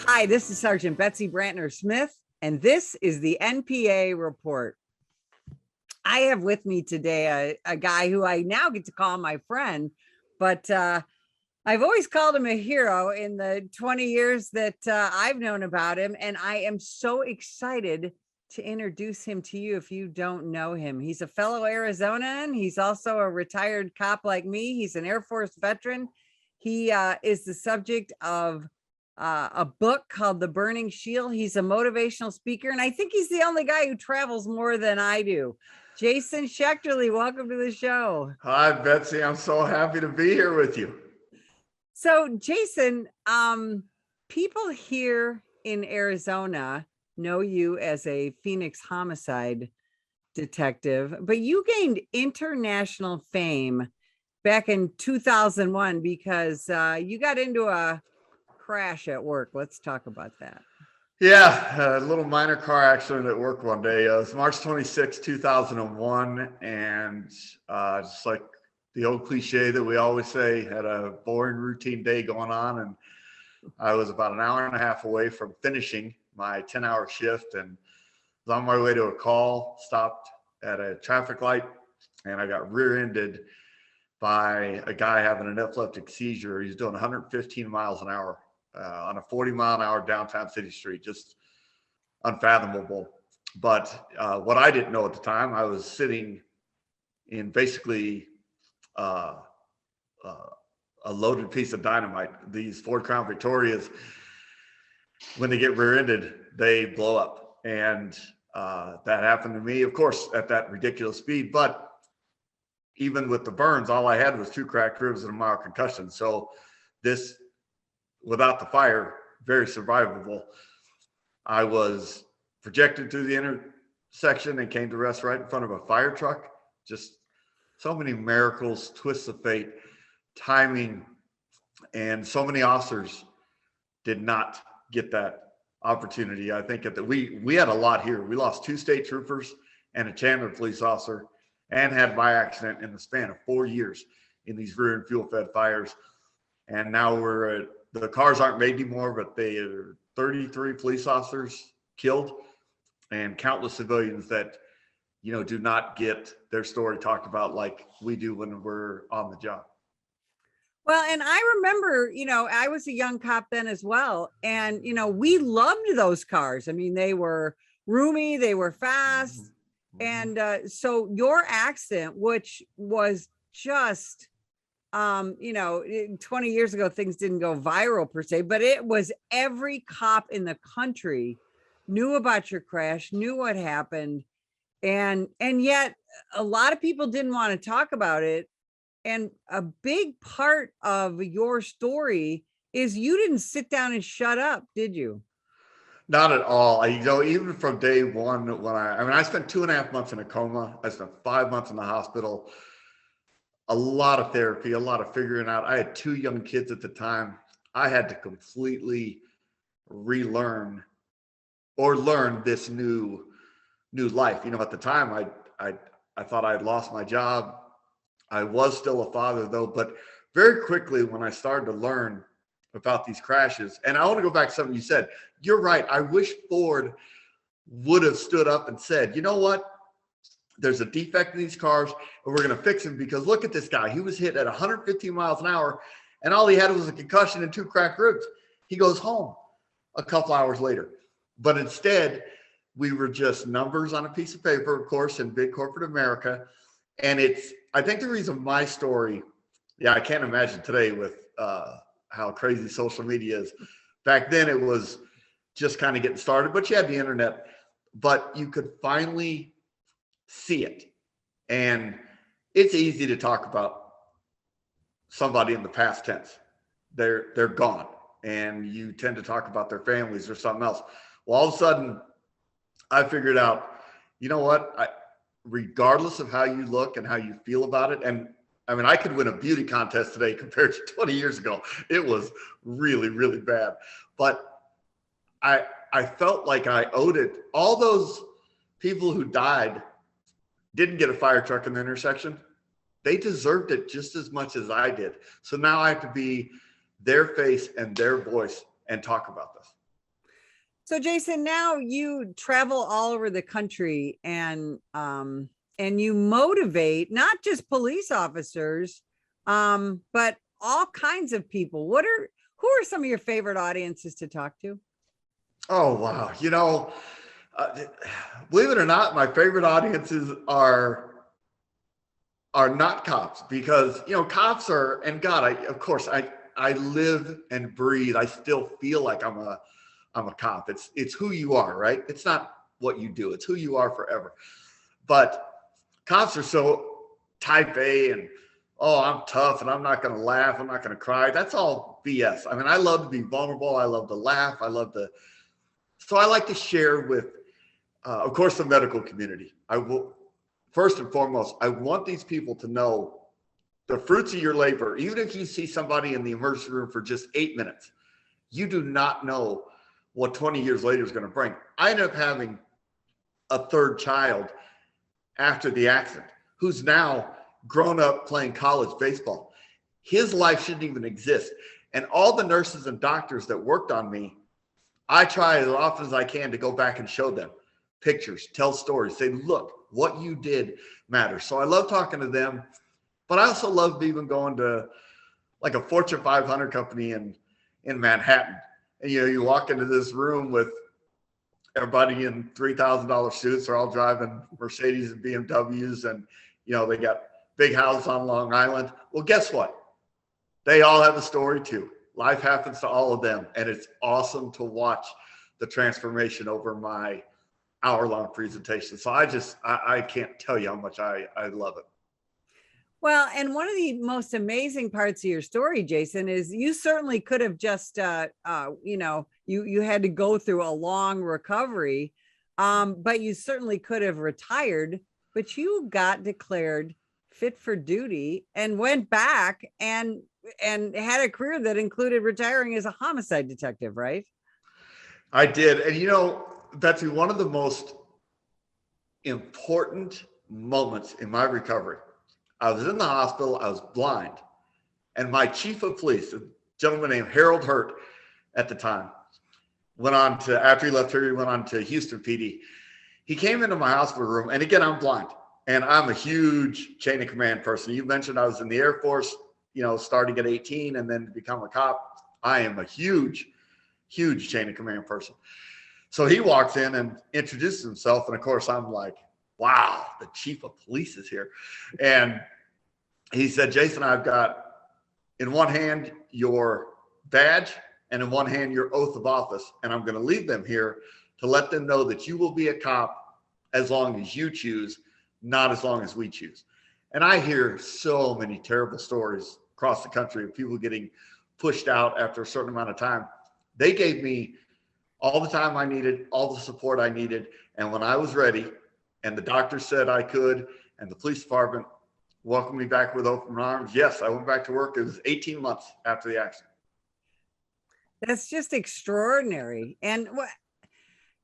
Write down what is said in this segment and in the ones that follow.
Hi, this is Sergeant Betsy Brantner Smith, and this is the NPA report. I have with me today a guy who I now get to call my friend, but I've always called him a hero in the 20 years that I've known about him, and I am so excited to introduce him to you if you don't know him. He's a fellow Arizonan. He's also a retired cop like me. He's an Air Force veteran. He is the subject of a book called The Burning Shield. He's a motivational speaker, and I think he's the only guy who travels more than I do. Jason Schechterle, welcome to the show. Hi, Betsy. I'm so happy to be here with you. So, Jason, people here in Arizona know you as a Phoenix homicide detective, but you gained international fame back in 2001 because you got into a crash at work. Let's talk about that. Yeah, a little minor car accident at work one day. It was March 26, 2001. And just like the old cliche that we always say, had a boring routine day going on. And I was about an hour and a half away from finishing my 10-hour shift and was on my way to a call, stopped at a traffic light, and I got rear-ended by a guy having an epileptic seizure. He's doing 115 miles an hour on a 40-mile-an-hour downtown city street, just unfathomable. But what I didn't know at the time, I was sitting in basically a loaded piece of dynamite. These Ford Crown Victorias, when they get rear-ended, they blow up. And that happened to me, of course, at that ridiculous speed. But even with the burns, all I had was 2 cracked ribs and a mild concussion. So this, without the fire, very survivable. I was projected through the intersection and came to rest right in front of a fire truck. Just so many miracles, twists of fate, timing, and so many officers did not get that opportunity. I think that we had a lot here. We lost 2 state troopers and a Chandler police officer, and had by accident in the span of 4 years in these rear and fuel fed fires. And now the cars aren't made anymore, but they are 33 police officers killed and countless civilians that, do not get their story talked about like we do when we're on the job. Well, and I remember, I was a young cop then as well. And, we loved those cars. I mean, they were roomy, they were fast. And so your accident, which was just, 20 years ago, things didn't go viral per se, but it was every cop in the country knew about your crash, knew what happened. And yet a lot of people didn't want to talk about it. And a big part of your story is you didn't sit down and shut up, did you? Not at all. Even from day one, when I spent 2.5 months in a coma. I spent 5 months in the hospital. A lot of therapy, a lot of figuring out. I had 2 young kids at the time. I had to completely relearn or learn this new life. At the time, I thought I had lost my job. I was still a father though, but very quickly when I started to learn about these crashes, and I want to go back to something you said. You're right. I wish Ford would have stood up and said, you know what? There's a defect in these cars and we're going to fix them, because look at this guy. He was hit at 115 miles an hour and all he had was a concussion and 2 cracked ribs. He goes home a couple hours later. But instead, we were just numbers on a piece of paper, of course, in big corporate America. And I think the reason my story, I can't imagine today with how crazy social media is. Back then, it was just kind of getting started, but you had the internet, but you could finally see it. And it's easy to talk about somebody in the past tense. They're gone, and you tend to talk about their families or something else. Well, all of a sudden, I figured out, you know what? Regardless of how you look and how you feel about it, and I mean, I could win a beauty contest today compared to 20 years ago. It was really, really bad. But I felt like I owed it. All those people who died didn't get a fire truck in the intersection. They deserved it just as much as I did. So now I have to be their face and their voice and talk about this. So Jason, now you travel all over the country and you motivate not just police officers, but all kinds of people. Who are some of your favorite audiences to talk to? Oh, wow. Uh, believe it or not, my favorite audiences are not cops, because cops are, and God, I live and breathe. I still feel like I'm a cop. It's who you are, right? It's not what you do. It's who you are forever. But cops are so type A, and oh, I'm tough and I'm not going to laugh. I'm not going to cry. That's all BS. I mean, I love to be vulnerable. I love to laugh. So I like to share with, of course, the medical community. I will, first and foremost, I want these people to know the fruits of your labor. Even if you see somebody in the emergency room for just 8 minutes, you do not know what 20 years later is going to bring. I ended up having a third child after the accident, who's now grown up playing college baseball. His life shouldn't even exist. And all the nurses and doctors that worked on me, I try as often as I can to go back and show them pictures, tell stories, say, look, what you did matters. So I love talking to them, but I also love even going to like a Fortune 500 company in Manhattan. And, you walk into this room with everybody in $3,000 suits. They're all driving Mercedes and BMWs, and, they got big houses on Long Island. Well, guess what? They all have a story too. Life happens to all of them. And it's awesome to watch the transformation over my hour-long presentation. So I can't tell you how much I love it. Well, and one of the most amazing parts of your story, Jason, is you certainly could have just, you had to go through a long recovery, but you certainly could have retired, but you got declared fit for duty and went back and had a career that included retiring as a homicide detective, right? I did. And Betsy, one of the most important moments in my recovery, I was in the hospital, I was blind, and my chief of police, a gentleman named Harold Hurt at the time, after he left here, he went on to Houston PD. He came into my hospital room, and again, I'm blind, and I'm a huge chain of command person. You mentioned I was in the Air Force, starting at 18 and then to become a cop. I am a huge chain of command person. So he walks in and introduces himself, and of course, I'm like, wow, the chief of police is here. And he said, Jason, I've got in one hand your badge and in one hand your oath of office, and I'm going to leave them here to let them know that you will be a cop as long as you choose, not as long as we choose. And I hear so many terrible stories across the country of people getting pushed out after a certain amount of time. They gave me all the time I needed, all the support I needed. And when I was ready, and the doctor said I could, and the police department welcomed me back with open arms, yes, I went back to work. It was 18 months after the accident. That's just extraordinary. And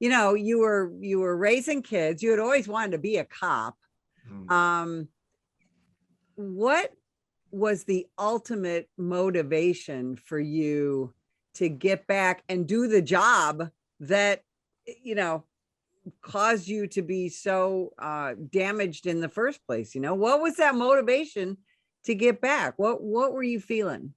you were raising kids. You had always wanted to be a cop. Mm-hmm. What was the ultimate motivation for you to get back and do the job that, caused you to be so damaged in the first place? What was that motivation to get back? What were you feeling?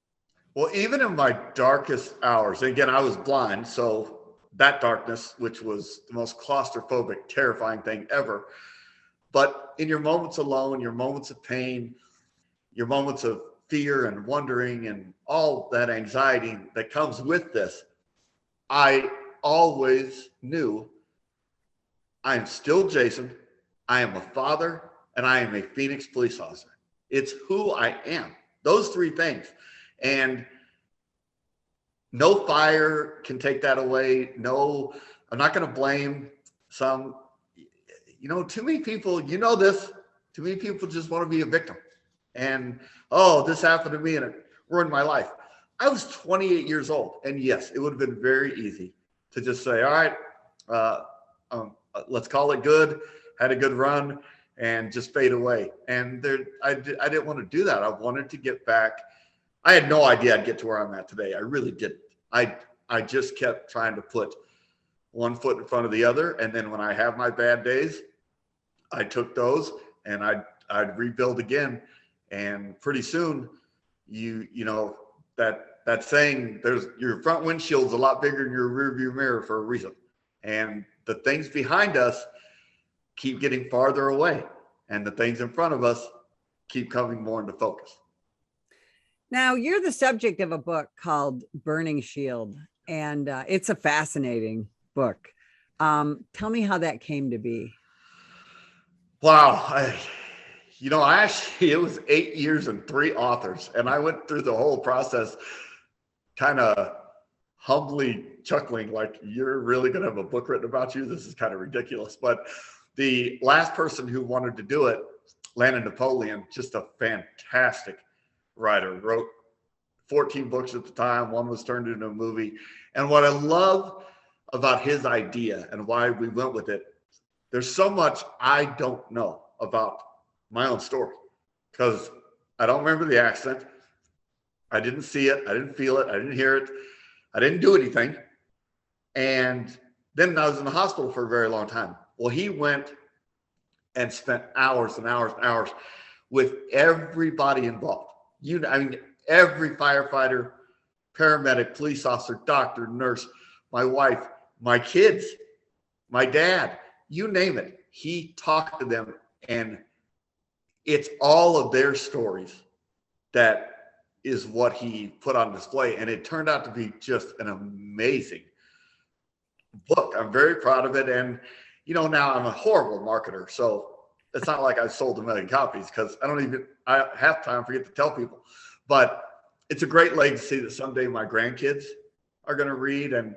Well, even in my darkest hours, again, I was blind. So that darkness, which was the most claustrophobic, terrifying thing ever. But in your moments alone, your moments of pain, your moments of fear and wondering and all that anxiety that comes with this, I always knew I am still Jason. I am a father, and I am a Phoenix police officer. It's who I am. Those three things. And no fire can take that away. No, I'm not going to blame some, too many people, this, too many people just want to be a victim. And, oh, this happened to me and it ruined my life. I was 28 years old. And yes, it would have been very easy to just say, all right, let's call it good, had a good run, and just fade away. And I didn't want to do that. I wanted to get back. I had no idea I'd get to where I'm at today. I really didn't. I just kept trying to put one foot in front of the other. And then when I have my bad days, I took those and I'd rebuild again. And pretty soon, you know, that saying, there's your front windshield's a lot bigger than your rear view mirror for a reason. And the things behind us keep getting farther away, and the things in front of us keep coming more into focus. Now, you're the subject of a book called Burning Shield, and it's a fascinating book. Tell me how that came to be. Wow. I actually, it was 8 years and 3 authors, and I went through the whole process kind of humbly chuckling, like, you're really going to have a book written about you? This is kind of ridiculous. But the last person who wanted to do it, Landon Napoleon, just a fantastic writer, wrote 14 books at the time. One was turned into a movie. And what I love about his idea and why we went with it, there's so much I don't know about my own story, because I don't remember the accident. I didn't see it. I didn't feel it. I didn't hear it. I didn't do anything. And then I was in the hospital for a very long time. Well, he went and spent hours and hours and hours with everybody involved. Every firefighter, paramedic, police officer, doctor, nurse, my wife, my kids, my dad, you name it. He talked to them, and it's all of their stories that is what he put on display. And it turned out to be just an amazing book. I'm very proud of it. And, now I'm a horrible marketer. So it's not like I've sold 1 million copies, because I half time forget to tell people. But it's a great legacy that someday my grandkids are going to read. And,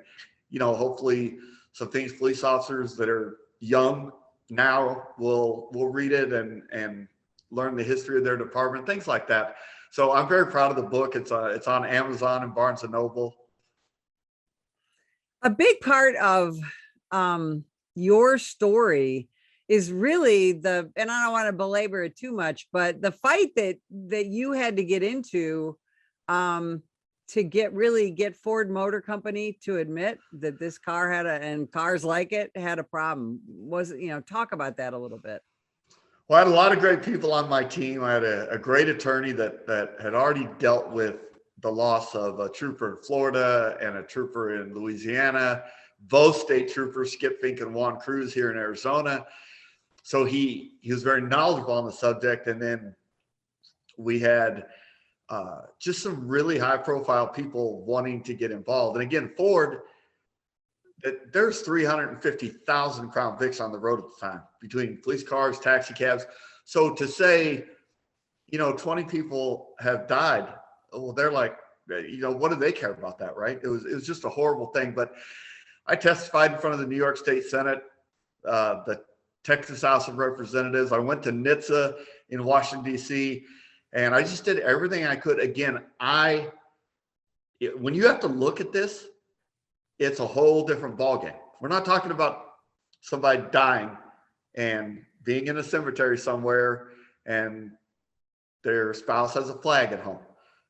hopefully some things police officers that are young now will read it and learn the history of their department, things like that. So I'm very proud of the book. It's on Amazon and Barnes and Noble. A big part of your story is really and I don't want to belabor it too much, but the fight that you had to get into to get Ford Motor Company to admit that this car and cars like it had a problem. Talk about that a little bit. Well, I had a lot of great people on my team. I had a great attorney that had already dealt with the loss of a trooper in Florida and a trooper in Louisiana, both state troopers, Skip Fink and Juan Cruz, here in Arizona. So he was very knowledgeable on the subject. And then we had just some really high profile people wanting to get involved. And again, Ford, there's 350,000 Crown Vics on the road at the time, between police cars, taxi cabs. So to say, 20 people have died, well, they're like, what do they care about that, right? It was just a horrible thing. But I testified in front of the New York State Senate, the Texas House of Representatives. I went to NHTSA in Washington, D.C., and I just did everything I could. Again, when you have to look at this, it's a whole different ballgame. We're not talking about somebody dying and being in a cemetery somewhere and their spouse has a flag at home.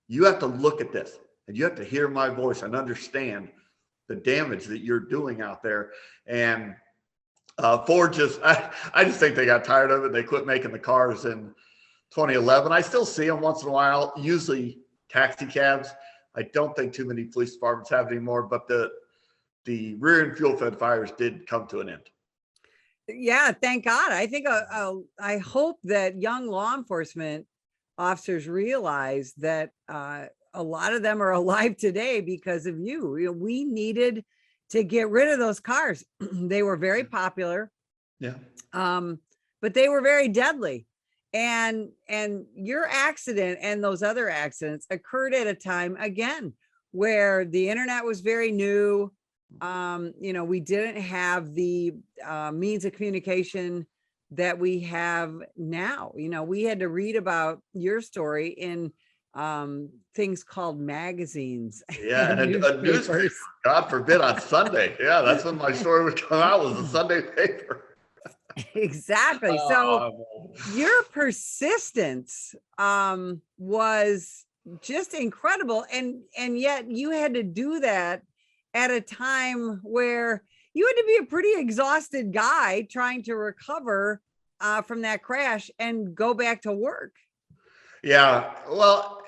You have to look at this, and you have to hear my voice and understand the damage that you're doing out there. And Ford I just think they got tired of it. They quit making the cars in 2011. I still see them once in a while, usually taxi cabs. I don't think too many police departments have it anymore, but the rear and fuel fed fires did come to an end. Yeah, thank God. I think I hope that young law enforcement officers realize that a lot of them are alive today because of you. We needed to get rid of those cars. They were very popular. Yeah. But they were very deadly. And your accident and those other accidents occurred at a time, again, where the internet was very new. We didn't have the means of communication that we have now. We had to read about your story in things called magazines. Yeah, and a newspaper, God forbid, on Sunday. Yeah, that's when my story would come out, was a Sunday paper. Exactly. So your persistence was just incredible. And yet you had to do that at a time where, you had to be a pretty exhausted guy trying to recover from that crash and go back to work. Yeah. Well,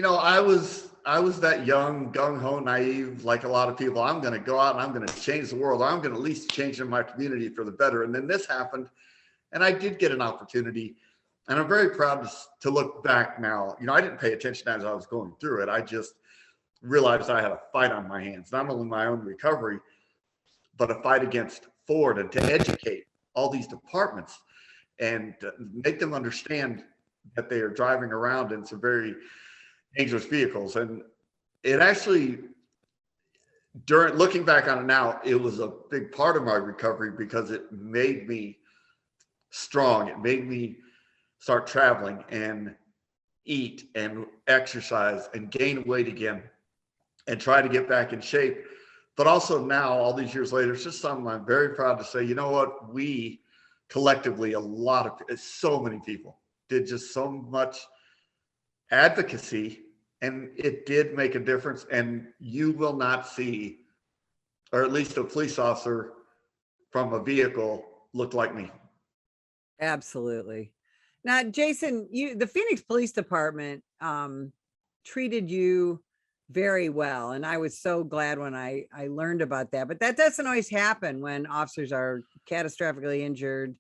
I was that young, gung-ho, naive, like a lot of people. I'm going to go out and I'm going to change the world. I'm going to at least change in my community for the better. And then this happened, and I did get an opportunity. And I'm very proud to look back now. I didn't pay attention as I was going through it. I just realized I had a fight on my hands, not only my own recovery, but a fight against Ford, and to educate all these departments and make them understand that they are driving around in some very dangerous vehicles. And it actually, during looking back on it now, it was a big part of my recovery because it made me strong. It made me start traveling and eat and exercise and gain weight again and try to get back in shape. But also now, all these years later, it's just something I'm very proud to say, you know what, we collectively, so many people did just so much advocacy, and it did make a difference. And you will not see, or at least a police officer from a vehicle, look like me. Absolutely. Now, Jason, the Phoenix Police Department treated you very well. And I was so glad when I learned about that. But that doesn't always happen when officers are catastrophically injured,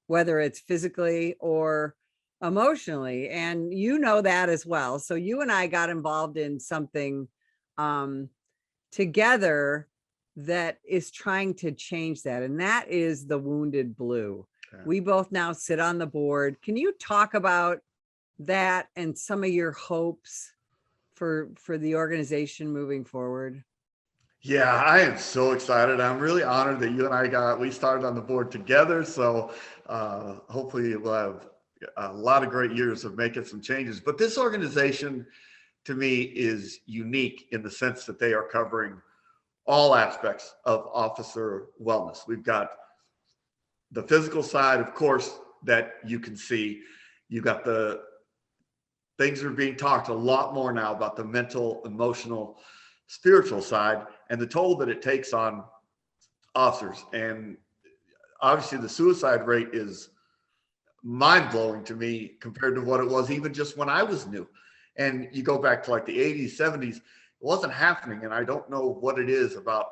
whether it's physically or emotionally. And you know that as well. So you and I got involved in something together that is trying to change that. And that is the Wounded Blue. Okay. We both now sit on the board. Can you talk about that and some of your hopes for the organization moving forward? Yeah, I am so excited. I'm really honored that you and we started on the board together. So hopefully we'll have a lot of great years of making some changes. But this organization, to me, is unique in the sense that they are covering all aspects of officer wellness. We've got the physical side, of course, that you can see. You've got the things are being talked a lot more now about the mental, emotional, spiritual side and the toll that it takes on officers. And obviously the suicide rate is mind-blowing to me compared to what it was even just when I was new. And you go back to like the 80s, 70s, it wasn't happening. And I don't know what it is about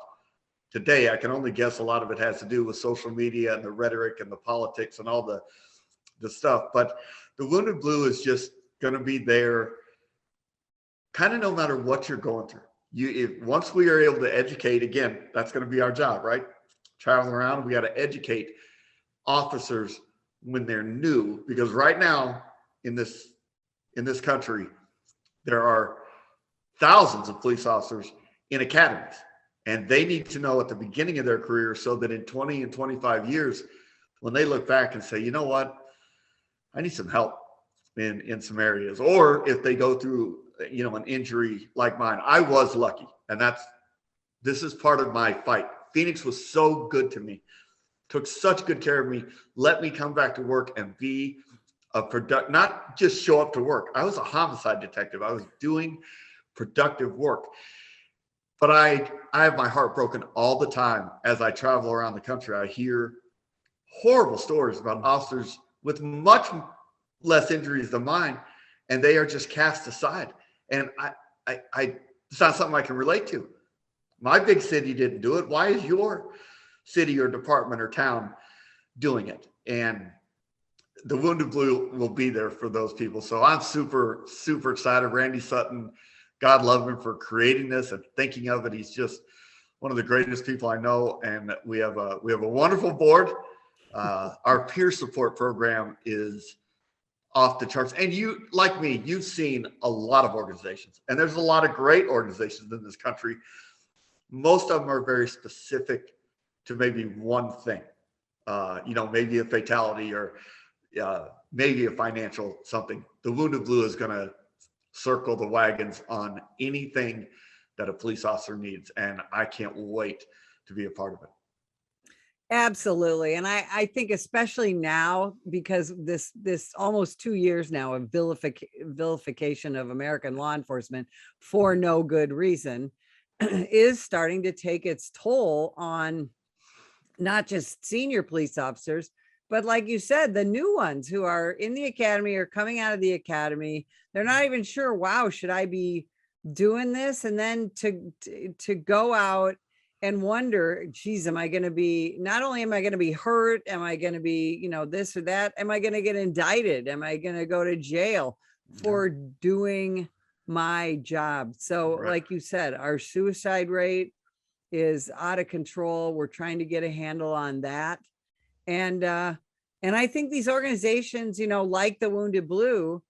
today. I can only guess a lot of it has to do with social media and the rhetoric and the politics and all the stuff. But the Wounded Blue is just going to be there kind of no matter what you're going through. Once we are able to educate, again, that's going to be our job, right? Traveling around, we got to educate officers when they're new, because right now in this country, there are thousands of police officers in academies, and they need to know at the beginning of their career so that in 20 and 25 years, when they look back and say, you know what, I need some help in some areas, or if they go through an injury like mine. I was lucky, and this is part of my fight. Phoenix was so good to me, took such good care of me, let me come back to work and be a not just show up to work. I was a homicide detective. I was doing productive work, but I have my heart broken all the time as I travel around the country. I hear horrible stories about officers with much less injuries than mine, and they are just cast aside. And it's not something I can relate to. My big city didn't do it. Why is your city or department or town doing it? And the Wounded Blue will be there for those people. So I'm super, super excited. Randy Sutton, God love him for creating this and thinking of it. He's just one of the greatest people I know. And we have a wonderful board. Our peer support program is off the charts. And you, like me, you've seen a lot of organizations, and there's a lot of great organizations in this country. Most of them are very specific to maybe one thing, maybe a fatality or maybe a financial something. The Wounded Blue is going to circle the wagons on anything that a police officer needs. And I can't wait to be a part of it. Absolutely. And I think especially now, because this almost 2 years now of vilification of American law enforcement for no good reason, is starting to take its toll on not just senior police officers, but like you said, the new ones who are in the academy or coming out of the academy. They're not even sure, wow, should I be doing this? And then to go out and wonder, geez, am I going to be, not only am I going to be hurt, am I going to be, this or that? Am I going to get indicted? Am I going to go to jail for doing my job? So like you said, our suicide rate is out of control. We're trying to get a handle on that. And I think these organizations, like the Wounded Blue,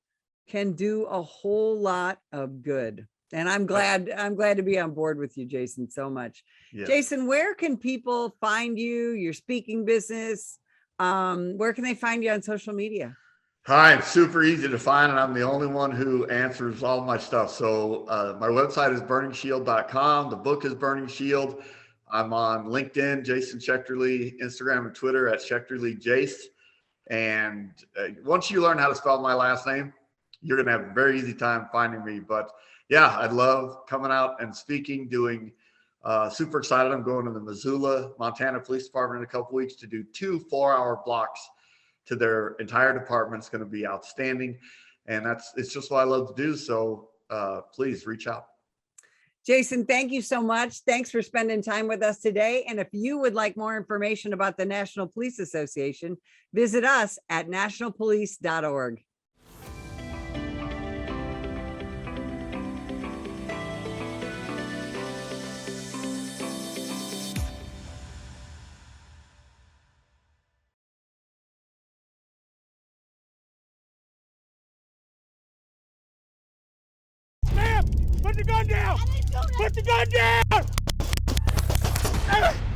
can do a whole lot of good. And I'm glad to be on board with you, Jason, so much. Yeah. Jason, where can people find you, your speaking business? Where can they find you on social media? Hi, it's super easy to find, and I'm the only one who answers all my stuff. So my website is burningshield.com. The book is Burning Shield. I'm on LinkedIn, Jason Schechterle, Instagram and Twitter at Schechterle Jace. And once you learn how to spell my last name, you're going to have a very easy time finding me. But yeah, I love coming out and speaking, doing super excited. I'm going to the Missoula, Montana Police Department in a couple weeks to do 2 4-hour blocks to their entire department. It's going to be outstanding. And it's just what I love to do. So please reach out. Jason, thank you so much. Thanks for spending time with us today. And if you would like more information about the National Police Association, visit us at nationalpolice.org. Put the gun down! Put the gun down!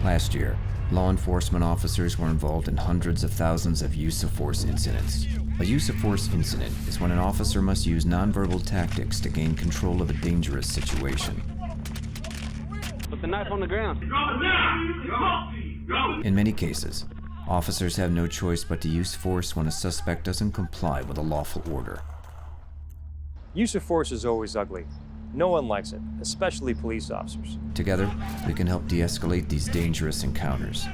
Last year, law enforcement officers were involved in hundreds of thousands of use of force incidents. A use of force incident is when an officer must use nonverbal tactics to gain control of a dangerous situation. Put the knife on the ground. In many cases, officers have no choice but to use force when a suspect doesn't comply with a lawful order. Use of force is always ugly. No one likes it, especially police officers. Together, we can help de-escalate these dangerous encounters.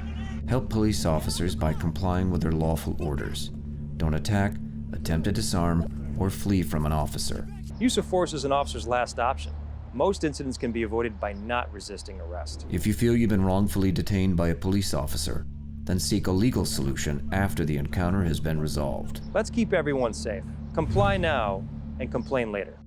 Help police officers by complying with their lawful orders. Don't attack, attempt to disarm, or flee from an officer. Use of force is an officer's last option. Most incidents can be avoided by not resisting arrest. If you feel you've been wrongfully detained by a police officer, then seek a legal solution after the encounter has been resolved. Let's keep everyone safe. Comply now and complain later.